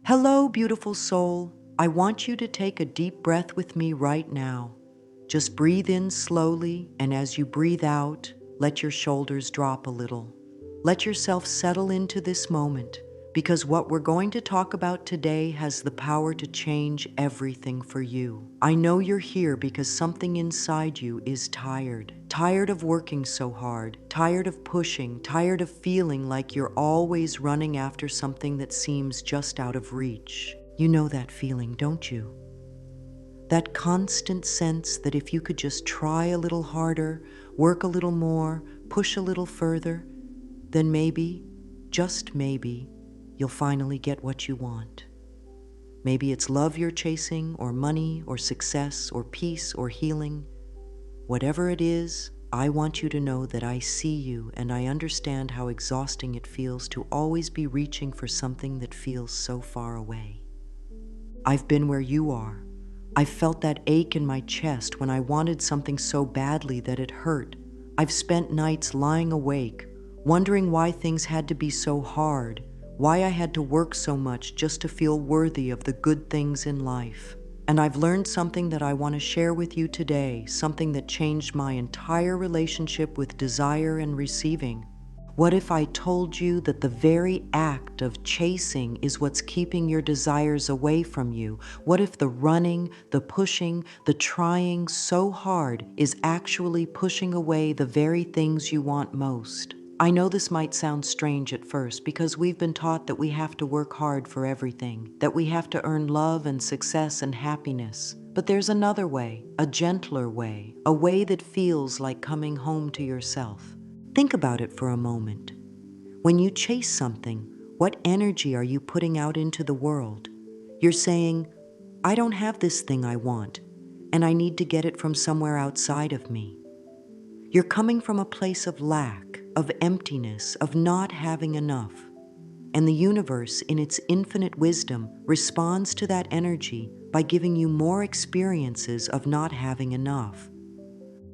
Hello, beautiful soul. I want you to take a deep breath with me right now. Just breathe in slowly, and as you breathe out, let your shoulders drop a little. Let yourself settle into this moment, because what we're going to talk about today has the power to change everything for you. I know you're here because something inside you is tired. Tired of working so hard, tired of pushing, tired of feeling like you're always running after something that seems just out of reach. You know that feeling, don't you? That constant sense that if you could just try a little harder, work a little more, push a little further, then maybe, just maybe, you'll finally get what you want. Maybe it's love you're chasing, or money, or success, or peace, or healing. Whatever it is, I want you to know that I see you and I understand how exhausting it feels to always be reaching for something that feels so far away. I've been where you are. I've felt that ache in my chest when I wanted something so badly that it hurt. I've spent nights lying awake, wondering why things had to be so hard, why I had to work so much just to feel worthy of the good things in life. And I've learned something that I want to share with you today, something that changed my entire relationship with desire and receiving. What if I told you that the very act of chasing is what's keeping your desires away from you? What if the running, the pushing, the trying so hard is actually pushing away the very things you want most? I know this might sound strange at first because we've been taught that we have to work hard for everything, that we have to earn love and success and happiness. But there's another way, a gentler way, a way that feels like coming home to yourself. Think about it for a moment. When you chase something, what energy are you putting out into the world? You're saying, I don't have this thing I want, and I need to get it from somewhere outside of me. You're coming from a place of lack, of emptiness, of not having enough. And the universe, in its infinite wisdom, responds to that energy by giving you more experiences of not having enough.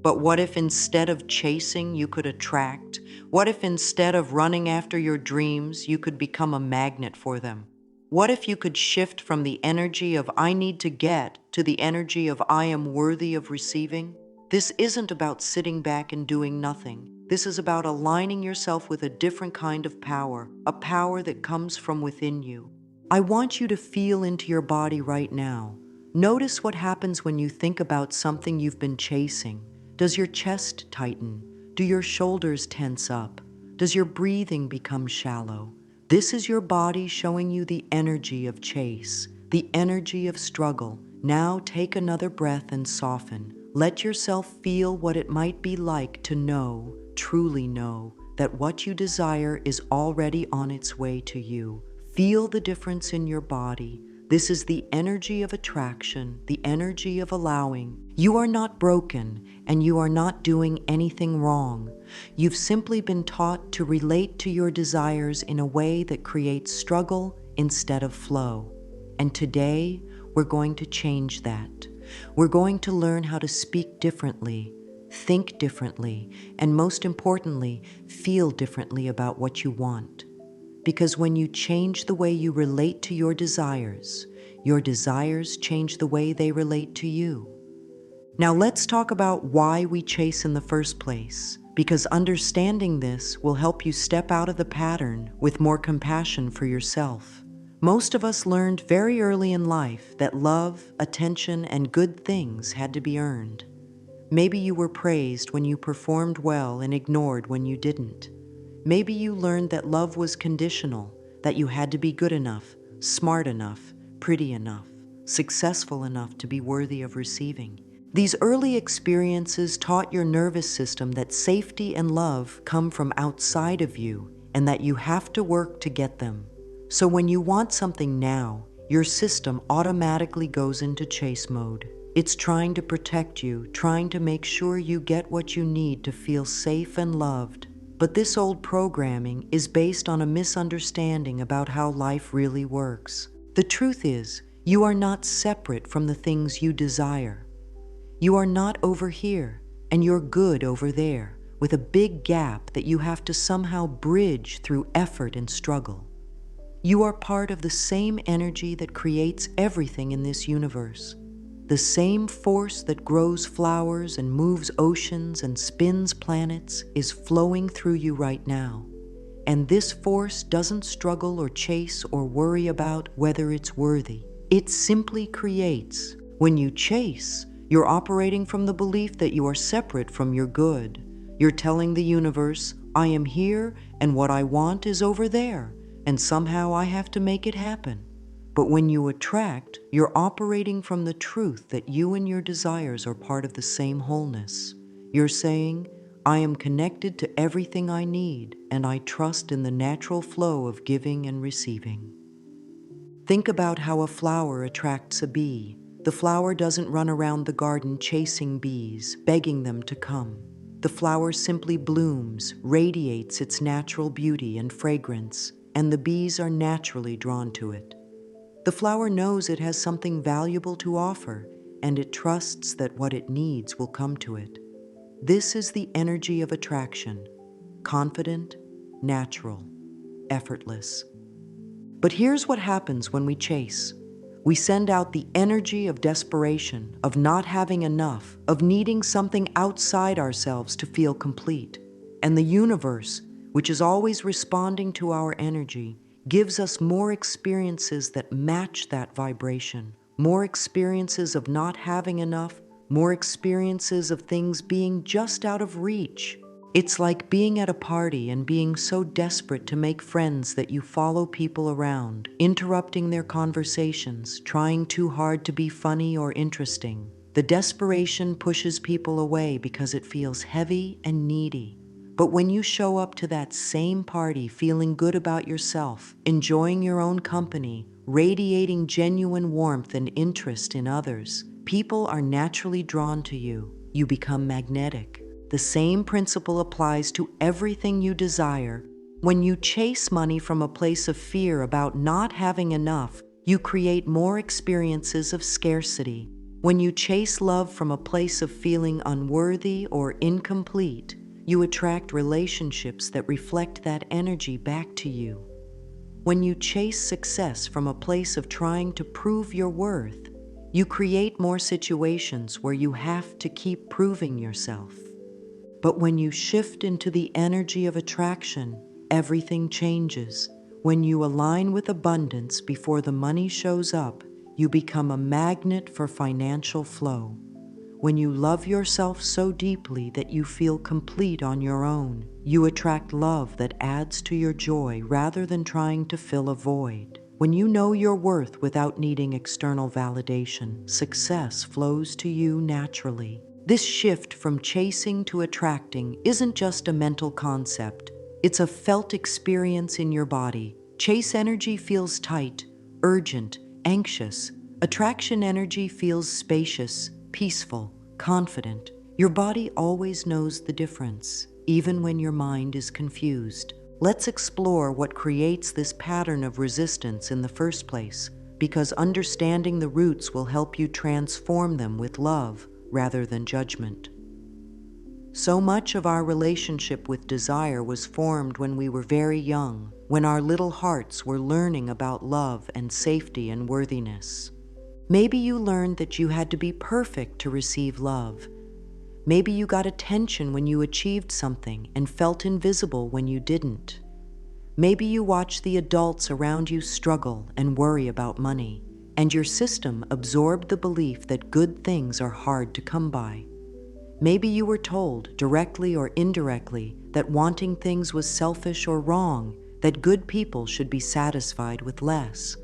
But what if instead of chasing, you could attract? What if instead of running after your dreams, you could become a magnet for them? What if you could shift from the energy of I need to get to the energy of I am worthy of receiving? This isn't about sitting back and doing nothing. This is about aligning yourself with a different kind of power, a power that comes from within you. I want you to feel into your body right now. Notice what happens when you think about something you've been chasing. Does your chest tighten? Do your shoulders tense up? Does your breathing become shallow? This is your body showing you the energy of chase, the energy of struggle. Now take another breath and soften. Let yourself feel what it might be like to know, truly know, that what you desire is already on its way to you. Feel the difference in your body. This is the energy of attraction, the energy of allowing. You are not broken, and you are not doing anything wrong. You've simply been taught to relate to your desires in a way that creates struggle instead of flow. And today, we're going to change that. We're going to learn how to speak differently, think differently, and most importantly, feel differently about what you want. Because when you change the way you relate to your desires change the way they relate to you. Now let's talk about why we chase in the first place, because understanding this will help you step out of the pattern with more compassion for yourself. Most of us learned very early in life that love, attention, and good things had to be earned. Maybe you were praised when you performed well and ignored when you didn't. Maybe you learned that love was conditional, that you had to be good enough, smart enough, pretty enough, successful enough to be worthy of receiving. These early experiences taught your nervous system that safety and love come from outside of you and that you have to work to get them. So when you want something now, your system automatically goes into chase mode. It's trying to protect you, trying to make sure you get what you need to feel safe and loved. But this old programming is based on a misunderstanding about how life really works. The truth is, you are not separate from the things you desire. You are not over here, and you're good over there, with a big gap that you have to somehow bridge through effort and struggle. You are part of the same energy that creates everything in this universe. The same force that grows flowers and moves oceans and spins planets is flowing through you right now. And this force doesn't struggle or chase or worry about whether it's worthy. It simply creates. When you chase, you're operating from the belief that you are separate from your good. You're telling the universe, I am here and what I want is over there, and somehow I have to make it happen. But when you attract, you're operating from the truth that you and your desires are part of the same wholeness. You're saying, I am connected to everything I need, and I trust in the natural flow of giving and receiving. Think about how a flower attracts a bee. The flower doesn't run around the garden chasing bees, begging them to come. The flower simply blooms, radiates its natural beauty and fragrance, and the bees are naturally drawn to it. The flower knows it has something valuable to offer, and it trusts that what it needs will come to it. This is the energy of attraction, confident, natural, effortless. But here's what happens when we chase. We send out the energy of desperation, of not having enough, of needing something outside ourselves to feel complete. And the universe, which is always responding to our energy, gives us more experiences that match that vibration, more experiences of not having enough, more experiences of things being just out of reach. It's like being at a party and being so desperate to make friends that you follow people around, interrupting their conversations, trying too hard to be funny or interesting. The desperation pushes people away because it feels heavy and needy. But when you show up to that same party feeling good about yourself, enjoying your own company, radiating genuine warmth and interest in others, people are naturally drawn to you. You become magnetic. The same principle applies to everything you desire. When you chase money from a place of fear about not having enough, you create more experiences of scarcity. When you chase love from a place of feeling unworthy or incomplete, you attract relationships that reflect that energy back to you. When you chase success from a place of trying to prove your worth, you create more situations where you have to keep proving yourself. But when you shift into the energy of attraction, everything changes. When you align with abundance before the money shows up, you become a magnet for financial flow. When you love yourself so deeply that you feel complete on your own, you attract love that adds to your joy rather than trying to fill a void. When you know your worth without needing external validation, success flows to you naturally. This shift from chasing to attracting isn't just a mental concept. It's a felt experience in your body. Chase energy feels tight, urgent, anxious. Attraction energy feels spacious, peaceful, confident. Your body always knows the difference, even when your mind is confused. Let's explore what creates this pattern of resistance in the first place, because understanding the roots will help you transform them with love rather than judgment. So much of our relationship with desire was formed when we were very young, when our little hearts were learning about love and safety and worthiness. Maybe you learned that you had to be perfect to receive love. Maybe you got attention when you achieved something and felt invisible when you didn't. Maybe you watched the adults around you struggle and worry about money, and your system absorbed the belief that good things are hard to come by. Maybe you were told, directly or indirectly, that wanting things was selfish or wrong, that good people should be satisfied with less.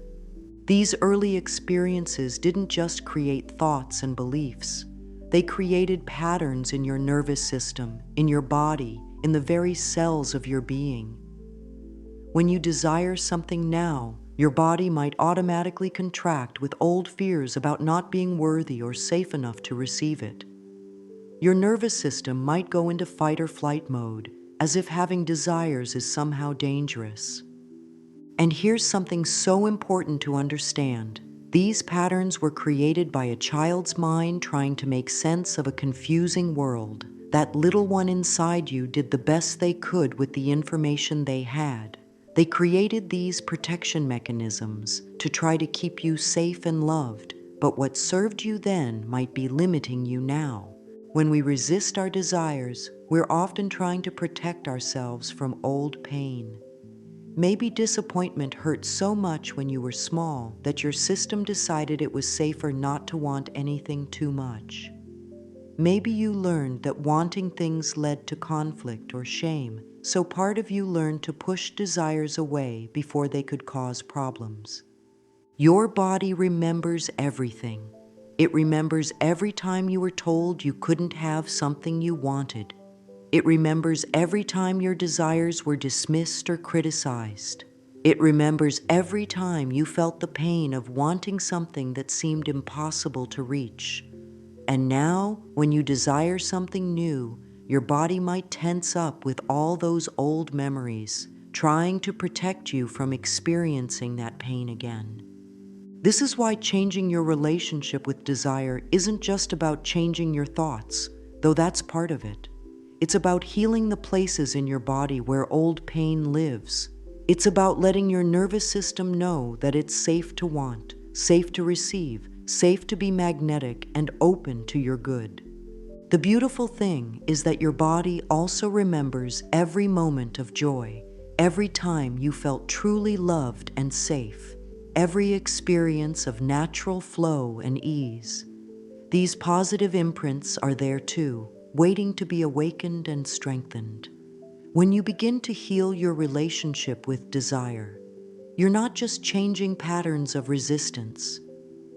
These early experiences didn't just create thoughts and beliefs. They created patterns in your nervous system, in your body, in the very cells of your being. When you desire something now, your body might automatically contract with old fears about not being worthy or safe enough to receive it. Your nervous system might go into fight or flight mode, as if having desires is somehow dangerous. And here's something so important to understand. These patterns were created by a child's mind trying to make sense of a confusing world. That little one inside you did the best they could with the information they had. They created these protection mechanisms to try to keep you safe and loved, but what served you then might be limiting you now. When we resist our desires, we're often trying to protect ourselves from old pain. Maybe disappointment hurt so much when you were small that your system decided it was safer not to want anything too much. Maybe you learned that wanting things led to conflict or shame, so part of you learned to push desires away before they could cause problems. Your body remembers everything. It remembers every time you were told you couldn't have something you wanted. It remembers every time your desires were dismissed or criticized. It remembers every time you felt the pain of wanting something that seemed impossible to reach. And now, when you desire something new, your body might tense up with all those old memories, trying to protect you from experiencing that pain again. This is why changing your relationship with desire isn't just about changing your thoughts, though that's part of it. It's about healing the places in your body where old pain lives. It's about letting your nervous system know that it's safe to want, safe to receive, safe to be magnetic and open to your good. The beautiful thing is that your body also remembers every moment of joy, every time you felt truly loved and safe, every experience of natural flow and ease. These positive imprints are there too, waiting to be awakened and strengthened. When you begin to heal your relationship with desire, you're not just changing patterns of resistance.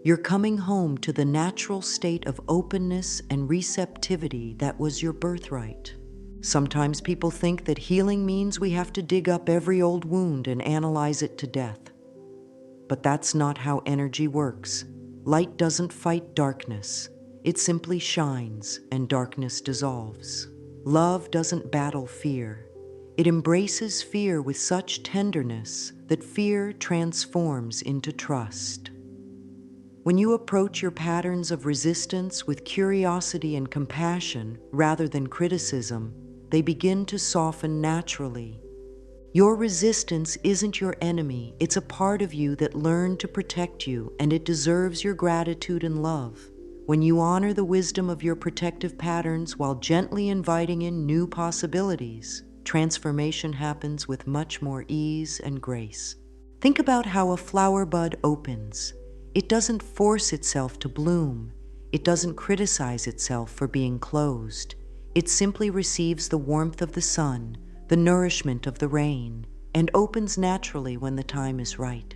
You're coming home to the natural state of openness and receptivity that was your birthright. Sometimes people think that healing means we have to dig up every old wound and analyze it to death. But that's not how energy works. Light doesn't fight darkness. It simply shines and darkness dissolves. Love doesn't battle fear. It embraces fear with such tenderness that fear transforms into trust. When you approach your patterns of resistance with curiosity and compassion rather than criticism, they begin to soften naturally. Your resistance isn't your enemy, it's a part of you that learned to protect you, and it deserves your gratitude and love. When you honor the wisdom of your protective patterns while gently inviting in new possibilities, transformation happens with much more ease and grace. Think about how a flower bud opens. It doesn't force itself to bloom. It doesn't criticize itself for being closed. It simply receives the warmth of the sun, the nourishment of the rain, and opens naturally when the time is right.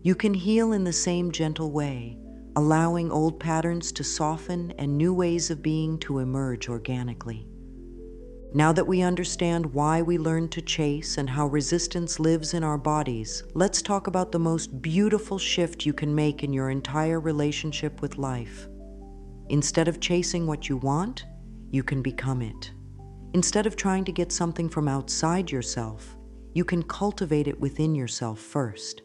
You can heal in the same gentle way, allowing old patterns to soften and new ways of being to emerge organically. Now that we understand why we learn to chase and how resistance lives in our bodies, let's talk about the most beautiful shift you can make in your entire relationship with life. Instead of chasing what you want, you can become it. Instead of trying to get something from outside yourself, you can cultivate it within yourself first.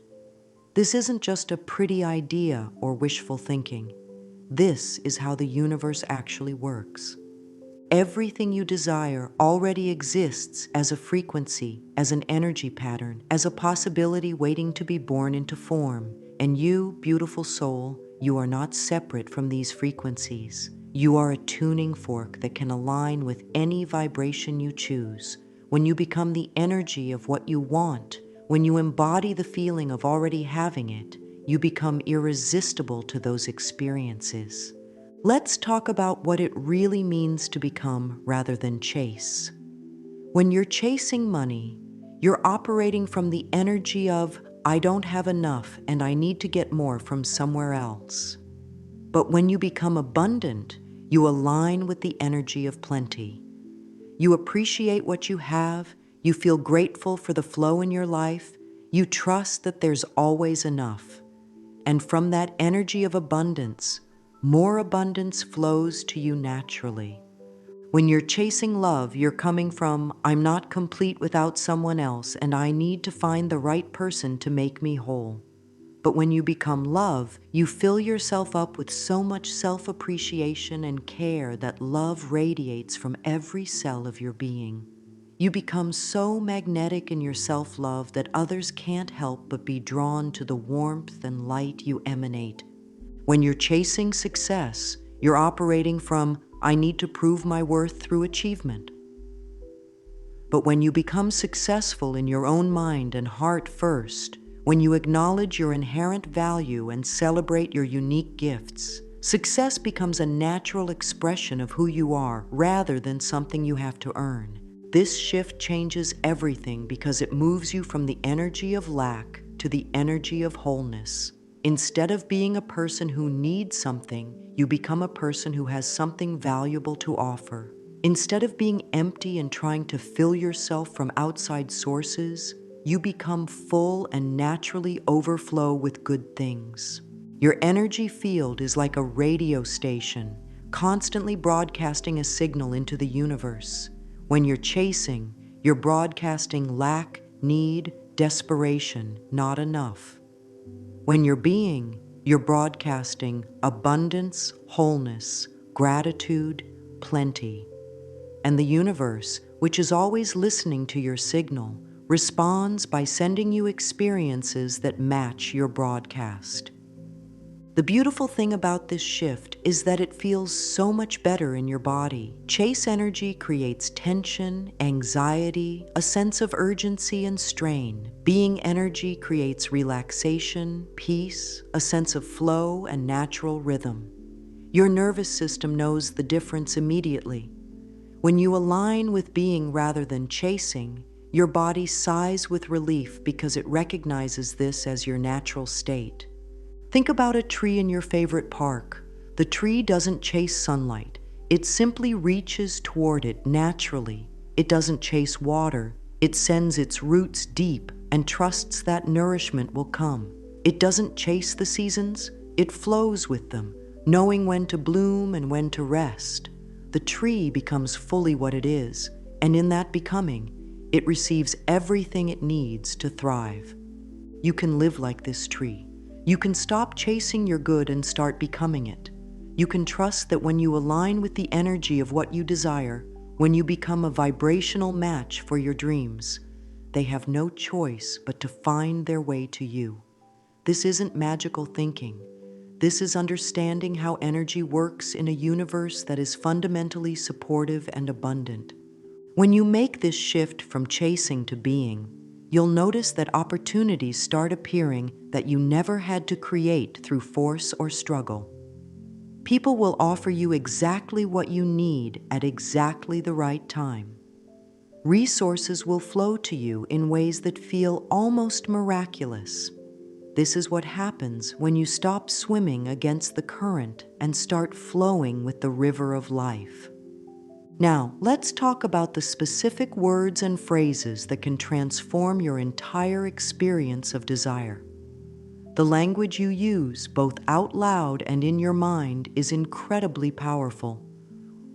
This isn't just a pretty idea or wishful thinking. This is how the universe actually works. Everything you desire already exists as a frequency, as an energy pattern, as a possibility waiting to be born into form. And you, beautiful soul, you are not separate from these frequencies. You are a tuning fork that can align with any vibration you choose. When you become the energy of what you want, when you embody the feeling of already having it, you become irresistible to those experiences. Let's talk about what it really means to become rather than chase. When you're chasing money, you're operating from the energy of, I don't have enough and I need to get more from somewhere else. But when you become abundant, you align with the energy of plenty. You appreciate what you have, you feel grateful for the flow in your life, you trust that there's always enough. And from that energy of abundance, more abundance flows to you naturally. When you're chasing love, you're coming from, I'm not complete without someone else and I need to find the right person to make me whole. But when you become love, you fill yourself up with so much self-appreciation and care that love radiates from every cell of your being. You become so magnetic in your self-love that others can't help but be drawn to the warmth and light you emanate. When you're chasing success, you're operating from, I need to prove my worth through achievement. But when you become successful in your own mind and heart first, when you acknowledge your inherent value and celebrate your unique gifts, success becomes a natural expression of who you are rather than something you have to earn. This shift changes everything because it moves you from the energy of lack to the energy of wholeness. Instead of being a person who needs something, you become a person who has something valuable to offer. Instead of being empty and trying to fill yourself from outside sources, you become full and naturally overflow with good things. Your energy field is like a radio station, constantly broadcasting a signal into the universe. When you're chasing, you're broadcasting lack, need, desperation, not enough. When you're being, you're broadcasting abundance, wholeness, gratitude, plenty. And the universe, which is always listening to your signal, responds by sending you experiences that match your broadcast. The beautiful thing about this shift is that it feels so much better in your body. Chase energy creates tension, anxiety, a sense of urgency and strain. Being energy creates relaxation, peace, a sense of flow and natural rhythm. Your nervous system knows the difference immediately. When you align with being rather than chasing, your body sighs with relief because it recognizes this as your natural state. Think about a tree in your favorite park. The tree doesn't chase sunlight. It simply reaches toward it naturally. It doesn't chase water. It sends its roots deep and trusts that nourishment will come. It doesn't chase the seasons. It flows with them, knowing when to bloom and when to rest. The tree becomes fully what it is, and in that becoming, it receives everything it needs to thrive. You can live like this tree. You can stop chasing your good and start becoming it. You can trust that when you align with the energy of what you desire, when you become a vibrational match for your dreams, they have no choice but to find their way to you. This isn't magical thinking. This is understanding how energy works in a universe that is fundamentally supportive and abundant. When you make this shift from chasing to being, you'll notice that opportunities start appearing that you never had to create through force or struggle. People will offer you exactly what you need at exactly the right time. Resources will flow to you in ways that feel almost miraculous. This is what happens when you stop swimming against the current and start flowing with the river of life. Now, let's talk about the specific words and phrases that can transform your entire experience of desire. The language you use, both out loud and in your mind, is incredibly powerful.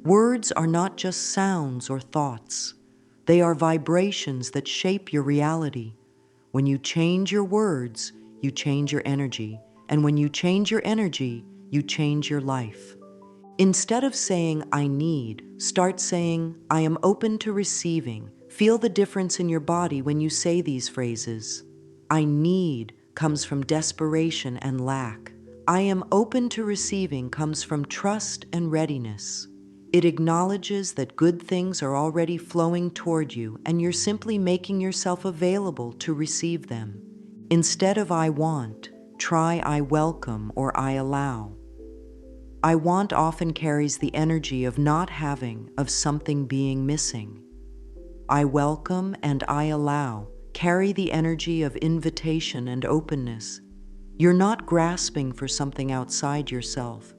Words are not just sounds or thoughts. They are vibrations that shape your reality. When you change your words, you change your energy. And when you change your energy, you change your life. Instead of saying, I need, start saying, I am open to receiving. Feel the difference in your body when you say these phrases. I need comes from desperation and lack. I am open to receiving comes from trust and readiness. It acknowledges that good things are already flowing toward you and you're simply making yourself available to receive them. Instead of I want, try I welcome or I allow. I want often carries the energy of not having, of something being missing. I welcome and I allow carry the energy of invitation and openness. You're not grasping for something outside yourself.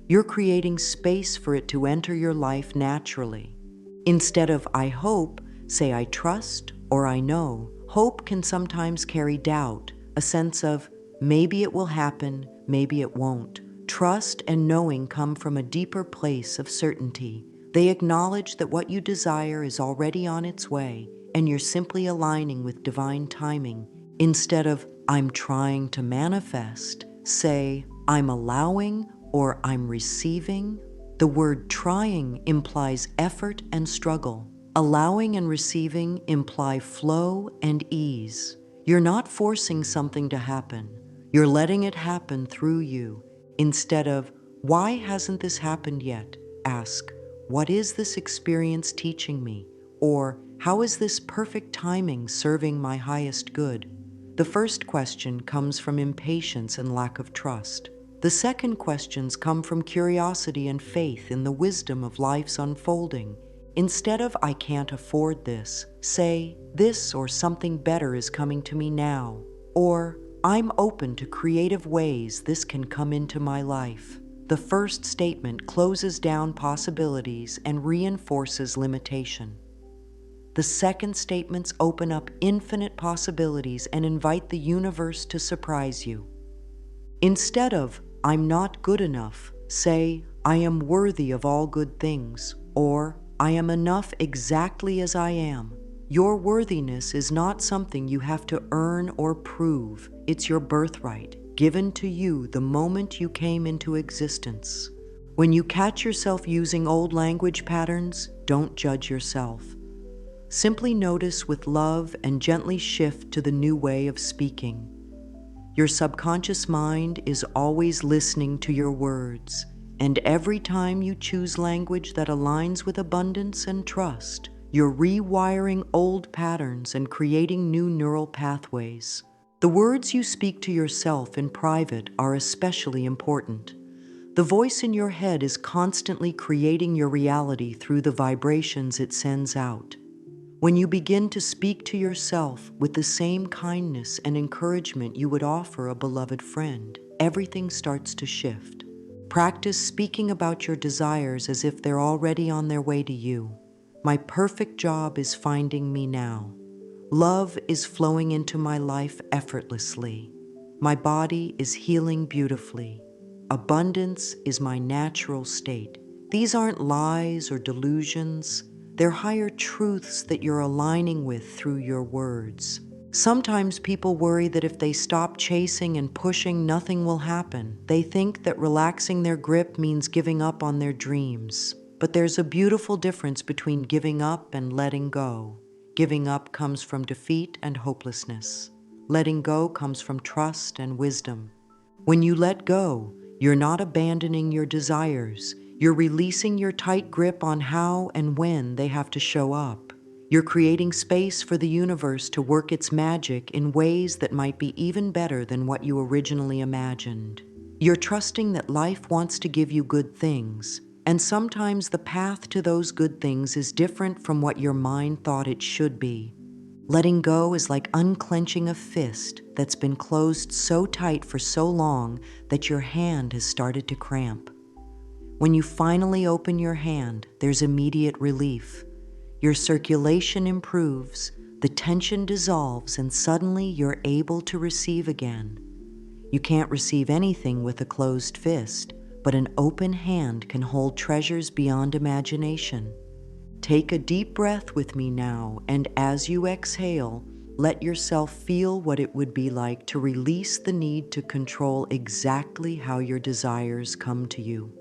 You're creating space for it to enter your life naturally. Instead of I hope, say I trust or I know. Hope can sometimes carry doubt, a sense of maybe it will happen, maybe it won't. Trust and knowing come from a deeper place of certainty. They acknowledge that what you desire is already on its way, and you're simply aligning with divine timing. Instead of, I'm trying to manifest, say, I'm allowing or I'm receiving. The word trying implies effort and struggle. Allowing and receiving imply flow and ease. You're not forcing something to happen. You're letting it happen through you. Instead of, why hasn't this happened yet? Ask, what is this experience teaching me? Or, how is this perfect timing serving my highest good? The first question comes from impatience and lack of trust. The second questions come from curiosity and faith in the wisdom of life's unfolding. Instead of, I can't afford this, say, this or something better is coming to me now. Or, I'm open to creative ways this can come into my life. The first statement closes down possibilities and reinforces limitation. The second statements open up infinite possibilities and invite the universe to surprise you. Instead of, I'm not good enough, say, I am worthy of all good things, or I am enough exactly as I am. Your worthiness is not something you have to earn or prove. It's your birthright, given to you the moment you came into existence. When you catch yourself using old language patterns, don't judge yourself. Simply notice with love and gently shift to the new way of speaking. Your subconscious mind is always listening to your words, and every time you choose language that aligns with abundance and trust, you're rewiring old patterns and creating new neural pathways. The words you speak to yourself in private are especially important. The voice in your head is constantly creating your reality through the vibrations it sends out. When you begin to speak to yourself with the same kindness and encouragement you would offer a beloved friend, everything starts to shift. Practice speaking about your desires as if they're already on their way to you. My perfect job is finding me now. Love is flowing into my life effortlessly. My body is healing beautifully. Abundance is my natural state. These aren't lies or delusions. They're higher truths that you're aligning with through your words. Sometimes people worry that if they stop chasing and pushing, nothing will happen. They think that relaxing their grip means giving up on their dreams. But there's a beautiful difference between giving up and letting go. Giving up comes from defeat and hopelessness. Letting go comes from trust and wisdom. When you let go, you're not abandoning your desires. You're releasing your tight grip on how and when they have to show up. You're creating space for the universe to work its magic in ways that might be even better than what you originally imagined. You're trusting that life wants to give you good things, and sometimes the path to those good things is different from what your mind thought it should be. Letting go is like unclenching a fist that's been closed so tight for so long that your hand has started to cramp. When you finally open your hand, there's immediate relief. Your circulation improves, the tension dissolves, and suddenly you're able to receive again. You can't receive anything with a closed fist, but an open hand can hold treasures beyond imagination. Take a deep breath with me now, and as you exhale, let yourself feel what it would be like to release the need to control exactly how your desires come to you.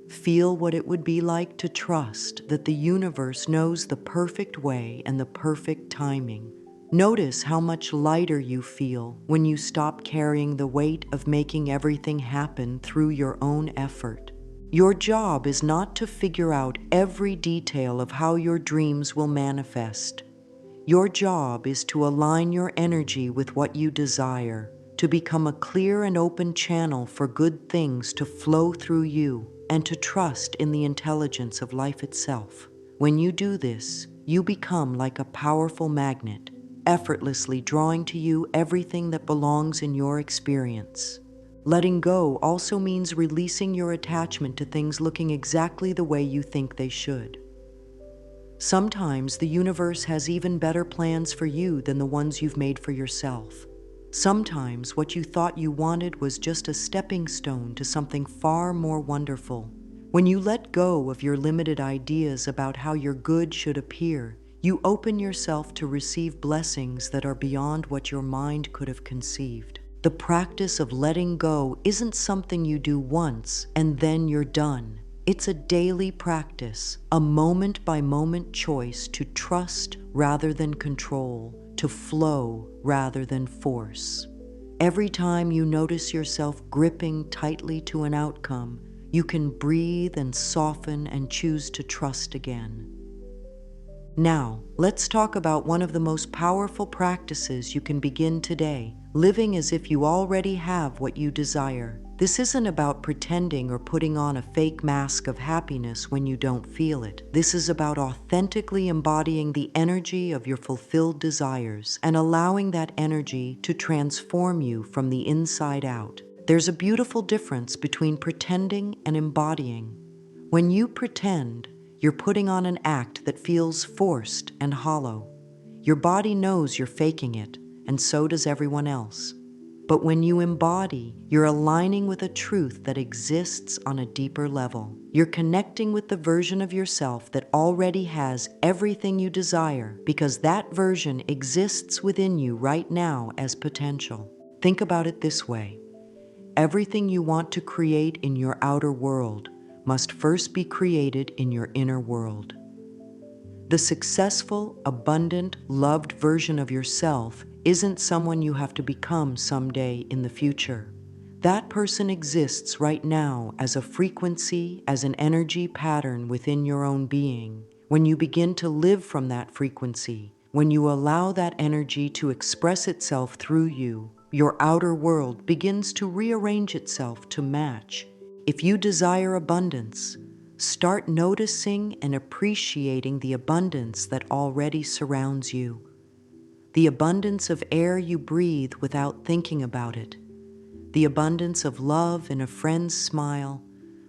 Feel what it would be like to trust that the universe knows the perfect way and the perfect timing. Notice how much lighter you feel when you stop carrying the weight of making everything happen through your own effort. Your job is not to figure out every detail of how your dreams will manifest. Your job is to align your energy with what you desire, to become a clear and open channel for good things to flow through you, and to trust in the intelligence of life itself. When you do this, you become like a powerful magnet, effortlessly drawing to you everything that belongs in your experience. Letting go also means releasing your attachment to things looking exactly the way you think they should. Sometimes the universe has even better plans for you than the ones you've made for yourself. Sometimes what you thought you wanted was just a stepping stone to something far more wonderful. When you let go of your limited ideas about how your good should appear, you open yourself to receive blessings that are beyond what your mind could have conceived. The practice of letting go isn't something you do once and then you're done. It's a daily practice, a moment-by-moment choice to trust rather than control, to flow rather than force. Every time you notice yourself gripping tightly to an outcome, you can breathe and soften and choose to trust again. Now, let's talk about one of the most powerful practices you can begin today, living as if you already have what you desire. This isn't about pretending or putting on a fake mask of happiness when you don't feel it. This is about authentically embodying the energy of your fulfilled desires and allowing that energy to transform you from the inside out. There's a beautiful difference between pretending and embodying. When you pretend, you're putting on an act that feels forced and hollow. Your body knows you're faking it, and so does everyone else. But when you embody, you're aligning with a truth that exists on a deeper level. You're connecting with the version of yourself that already has everything you desire, because that version exists within you right now as potential. Think about it this way. Everything you want to create in your outer world must first be created in your inner world. The successful, abundant, loved version of yourself isn't someone you have to become someday in the future. That person exists right now as a frequency, as an energy pattern within your own being. When you begin to live from that frequency, when you allow that energy to express itself through you, your outer world begins to rearrange itself to match. If you desire abundance, start noticing and appreciating the abundance that already surrounds you. The abundance of air you breathe without thinking about it. The abundance of love in a friend's smile.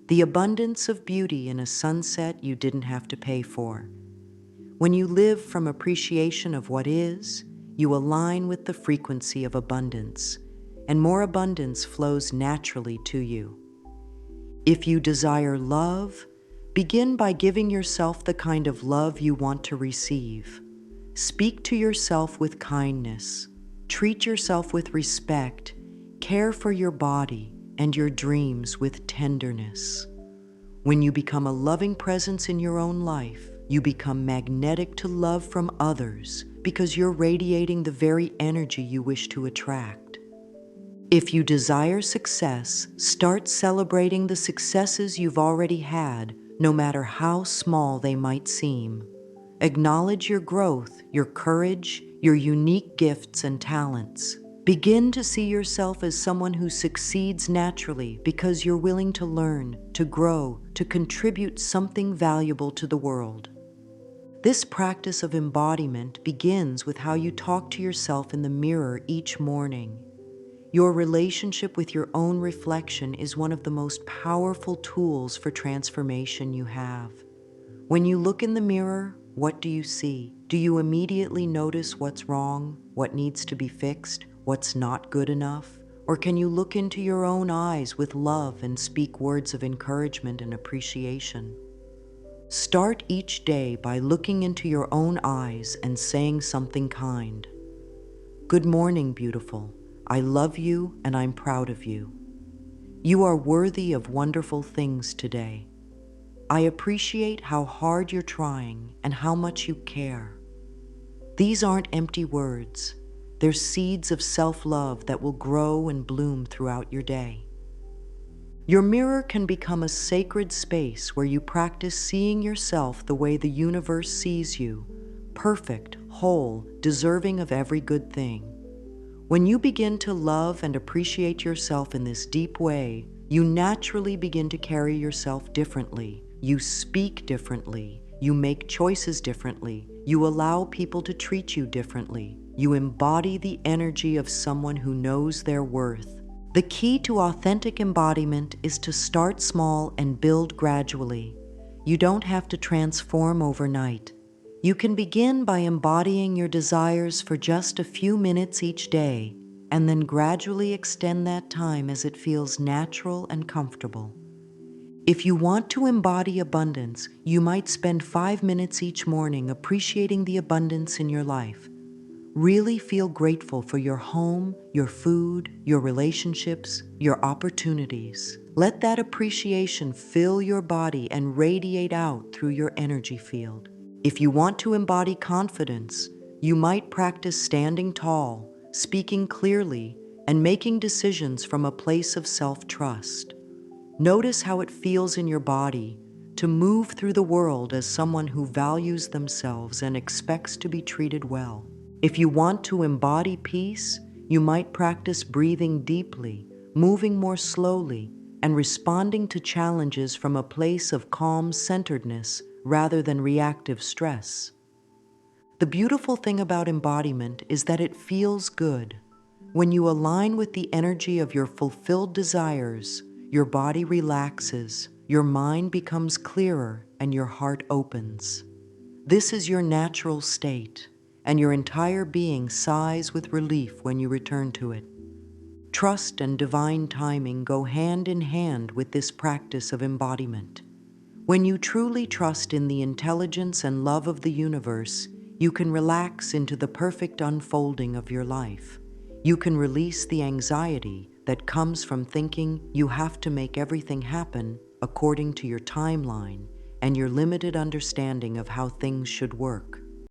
The abundance of beauty in a sunset you didn't have to pay for. When you live from appreciation of what is, you align with the frequency of abundance, and more abundance flows naturally to you. If you desire love, begin by giving yourself the kind of love you want to receive. Speak to yourself with kindness. Treat yourself with respect. Care for your body and your dreams with tenderness. When you become a loving presence in your own life, you become magnetic to love from others because you're radiating the very energy you wish to attract. If you desire success, start celebrating the successes you've already had, no matter how small they might seem. Acknowledge your growth, your courage, your unique gifts and talents. Begin to see yourself as someone who succeeds naturally because you're willing to learn, to grow, to contribute something valuable to the world. This practice of embodiment begins with how you talk to yourself in the mirror each morning. Your relationship with your own reflection is one of the most powerful tools for transformation you have. When you look in the mirror, what do you see? Do you immediately notice what's wrong, what needs to be fixed, what's not good enough? Or can you look into your own eyes with love and speak words of encouragement and appreciation? Start each day by looking into your own eyes and saying something kind. Good morning, beautiful. I love you and I'm proud of you. You are worthy of wonderful things today. I appreciate how hard you're trying and how much you care. These aren't empty words. They're seeds of self-love that will grow and bloom throughout your day. Your mirror can become a sacred space where you practice seeing yourself the way the universe sees you, perfect, whole, deserving of every good thing. When you begin to love and appreciate yourself in this deep way, you naturally begin to carry yourself differently. You speak differently. You make choices differently. You allow people to treat you differently. You embody the energy of someone who knows their worth. The key to authentic embodiment is to start small and build gradually. You don't have to transform overnight. You can begin by embodying your desires for just a few minutes each day, and then gradually extend that time as it feels natural and comfortable. If you want to embody abundance, you might spend 5 minutes each morning appreciating the abundance in your life. Really feel grateful for your home, your food, your relationships, your opportunities. Let that appreciation fill your body and radiate out through your energy field. If you want to embody confidence, you might practice standing tall, speaking clearly, and making decisions from a place of self-trust. Notice how it feels in your body to move through the world as someone who values themselves and expects to be treated well. If you want to embody peace, you might practice breathing deeply, moving more slowly, and responding to challenges from a place of calm centeredness rather than reactive stress. The beautiful thing about embodiment is that it feels good. When you align with the energy of your fulfilled desires, your body relaxes, your mind becomes clearer, and your heart opens. This is your natural state, and your entire being sighs with relief when you return to it. Trust and divine timing go hand in hand with this practice of embodiment. When you truly trust in the intelligence and love of the universe, you can relax into the perfect unfolding of your life. You can release the anxiety that comes from thinking you have to make everything happen according to your timeline and your limited understanding of how things should work.